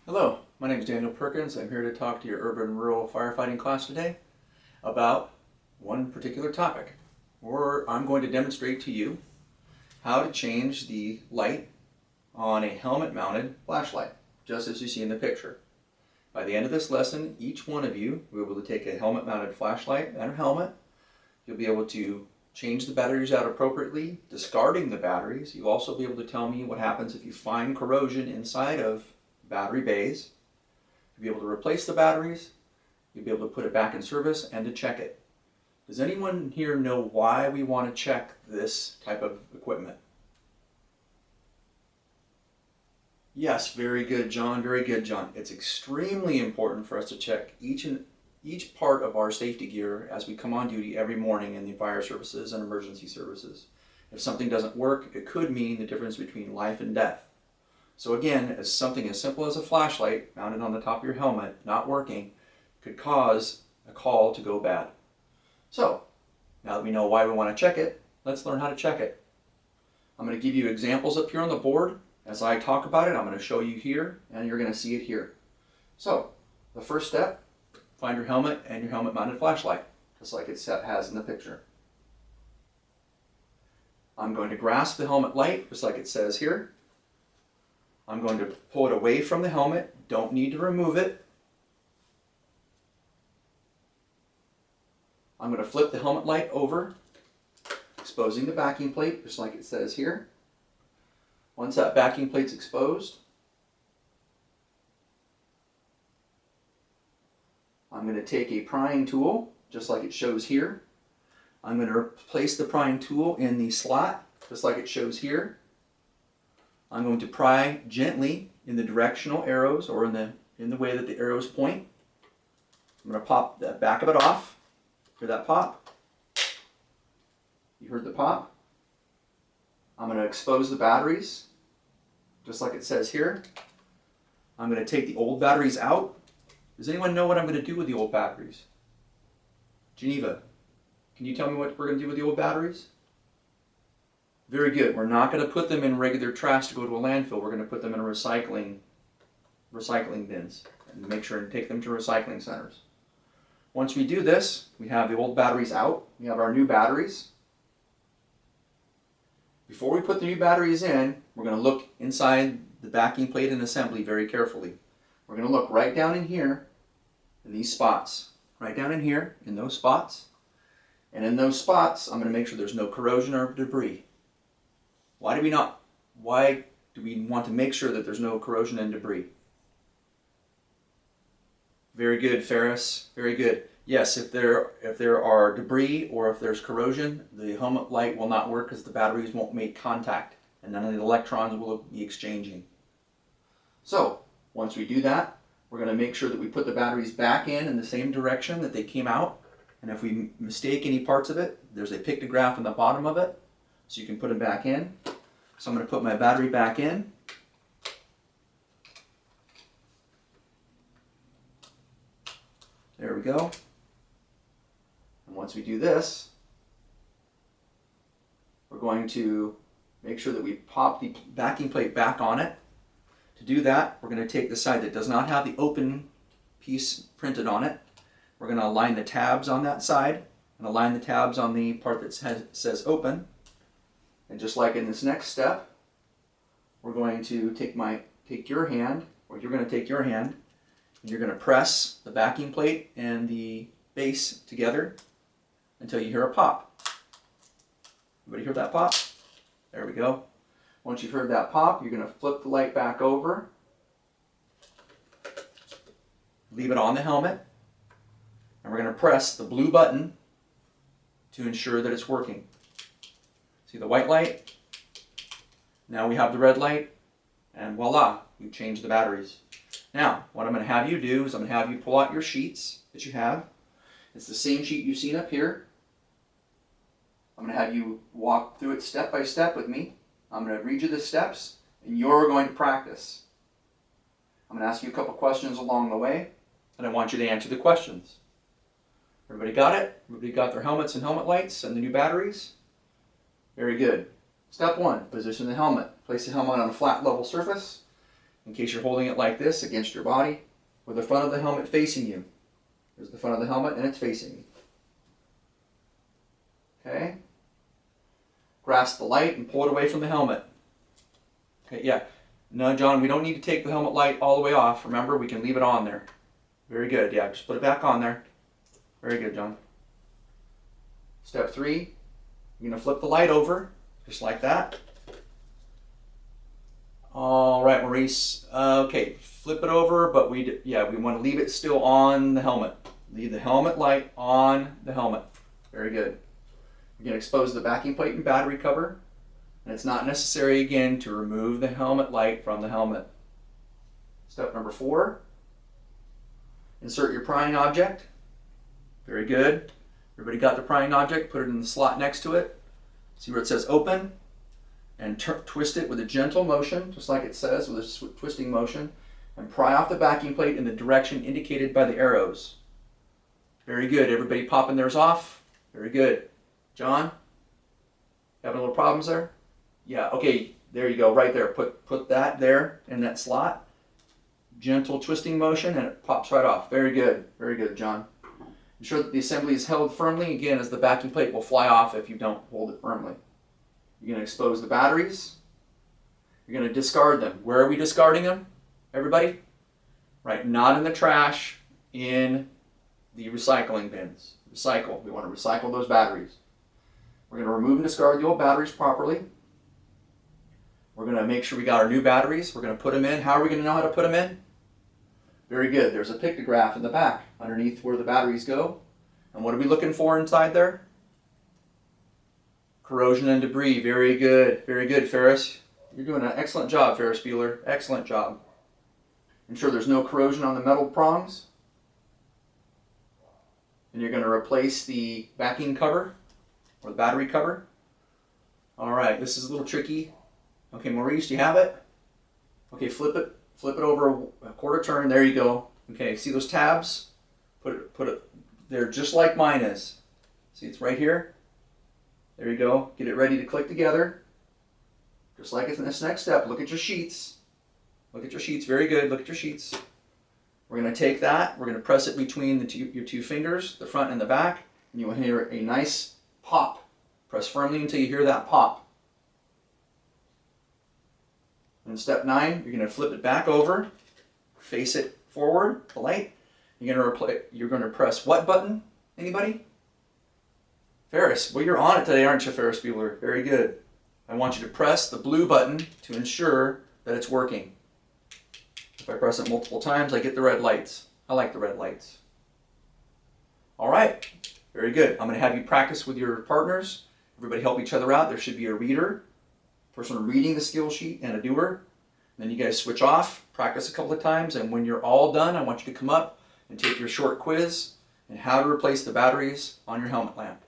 Hello, my name is Daniel Perkins. I'm here to talk to your urban rural firefighting class today about one particular topic. Where I'm going to demonstrate to you how to change the light on a helmet mounted flashlight, just as you see in the picture. By the end of this lesson, each one of you will be able to take a helmet mounted flashlight and a helmet. You'll be able to change the batteries out appropriately, discarding the batteries. You'll also be able to tell me what happens if you find corrosion inside of battery bays. You'll be able to replace the batteries, you'll be able to put it back in service, and to check it. Does anyone here know why we want to check this type of equipment? Yes, very good, John. Very good, John. It's extremely important for us to check each part of our safety gear as we come on duty every morning in the fire services and emergency services. If something doesn't work, it could mean the difference between life and death. So again, as something as simple as a flashlight mounted on the top of your helmet not working could cause a call to go bad. So now that we know why we want to check it, let's learn how to check it. I'm going to give you examples up here on the board. As I talk about it, I'm going to show you here, and you're going to see it here. So the first step, find your helmet and your helmet mounted flashlight, just like it has in the picture. I'm going to grasp the helmet light, just like it says here. I'm going to pull it away from the helmet. Don't need to remove it. I'm going to flip the helmet light over, exposing the backing plate, just like it says here. Once that backing plate's exposed, I'm going to take a prying tool, just like it shows here. I'm going to place the prying tool in the slot, just like it shows here. I'm going to pry gently in the directional arrows, or in the way that the arrows point. I'm going to pop the back of it off. Hear that pop? You heard the pop? I'm going to expose the batteries, just like it says here. I'm going to take the old batteries out. Does anyone know what I'm going to do with the old batteries? Geneva, can you tell me what we're going to do with the old batteries? Very good. We're not going to put them in regular trash to go to a landfill. We're going to put them in recycling bins and make sure and take them to recycling centers. Once we do this, we have the old batteries out. We have our new batteries. Before we put the new batteries in, we're going to look inside the backing plate and assembly very carefully. We're going to look right down in here in these spots. Right down in here in those spots. And in those spots, I'm going to make sure there's no corrosion or debris. Why do we want to make sure that there's no corrosion and debris? Very good, Ferris. Very good. Yes, if there are debris or if there's corrosion, the helmet light will not work because the batteries won't make contact and none of the electrons will be exchanging. So, once we do that, we're going to make sure that we put the batteries back in the same direction that they came out. And if we mistake any parts of it, there's a pictograph on the bottom of it, so you can put them back in. So I'm going to put my battery back in. There we go. And once we do this, we're going to make sure that we pop the backing plate back on it. To do that, we're going to take the side that does not have the open piece printed on it. We're going to align the tabs on that side and align the tabs on the part that says open. And just like in this next step, we're going to take your hand, or you're going to take your hand, and you're going to press the backing plate and the base together until you hear a pop. Everybody hear that pop? There we go. Once you've heard that pop, you're going to flip the light back over, leave it on the helmet, and we're going to press the blue button to ensure that it's working. See the white light? Now we have the red light, and voila, we've changed the batteries. Now, what I'm going to have you do is I'm going to have you pull out your sheets that you have. It's the same sheet you've seen up here. I'm going to have you walk through it step by step with me. I'm going to read you the steps, and you're going to practice. I'm going to ask you a couple questions along the way, and I want you to answer the questions. Everybody got it? Everybody got their helmets and helmet lights and the new batteries? Very good. Step 1, position the helmet. Place the helmet on a flat level surface. in case you're holding it like this against your body, with the front of the helmet facing you. There's the front of the helmet and it's facing you. Okay? Grasp the light and pull it away from the helmet. Okay, yeah. No, John, we don't need to take the helmet light all the way off. Remember, we can leave it on there. Very good. Yeah, just put it back on there. Very good, John. Step 3, you're going to flip the light over, just like that. All right, Maurice. Okay, flip it over, but we want to leave it still on the helmet. Leave the helmet light on the helmet. Very good. You're going to expose the backing plate and battery cover. And it's not necessary, again, to remove the helmet light from the helmet. Step number 4, insert your prying object. Very good. Everybody got the prying object? Put it in the slot next to it. See where it says open? And twist it with a gentle motion, just like it says, with a twisting motion. And pry off the backing plate in the direction indicated by the arrows. Very good. Everybody popping theirs off? Very good. John? Having a little problems there? Yeah, okay, there you go, right there. Put that there in that slot. Gentle twisting motion and it pops right off. Very good, John. Ensure that the assembly is held firmly, again, as the backing plate will fly off if you don't hold it firmly. You're going to expose the batteries. You're going to discard them. Where are we discarding them, everybody? Right, not in the trash, in the recycling bins. Recycle, we want to recycle those batteries. We're going to remove and discard the old batteries properly. We're going to make sure we got our new batteries. We're going to put them in. How are we going to know how to put them in? Very good. There's a pictograph in the back underneath where the batteries go. And what are we looking for inside there? Corrosion and debris. Very good. Very good, Ferris. You're doing an excellent job, Ferris Bueller. Excellent job. Ensure there's no corrosion on the metal prongs. And you're going to replace the backing cover or the battery cover. All right, this is a little tricky. Okay, Maurice, do you have it? Okay, flip it over a quarter turn. There you go. Okay, see those tabs? Put it there just like mine is. See, it's right here. There you go. Get it ready to click together. Just like in this next step. Look at your sheets. Look at your sheets. Very good. Look at your sheets. We're going to take that. We're going to press it between your two fingers, the front and the back, and you will hear a nice pop. Press firmly until you hear that pop. In step 9, you're going to flip it back over, face it forward, the light. You're going to press what button? Anybody? Ferris. Well, you're on it today, aren't you, Ferris Bueller? Very good. I want you to press the blue button to ensure that it's working. If I press it multiple times, I get the red lights. I like the red lights. All right. Very good. I'm going to have you practice with your partners. Everybody help each other out. There should be a reader, person reading the skill sheet, and a doer. Then you guys switch off, practice a couple of times, and when you're all done, I want you to come up and take your short quiz on how to replace the batteries on your helmet lamp.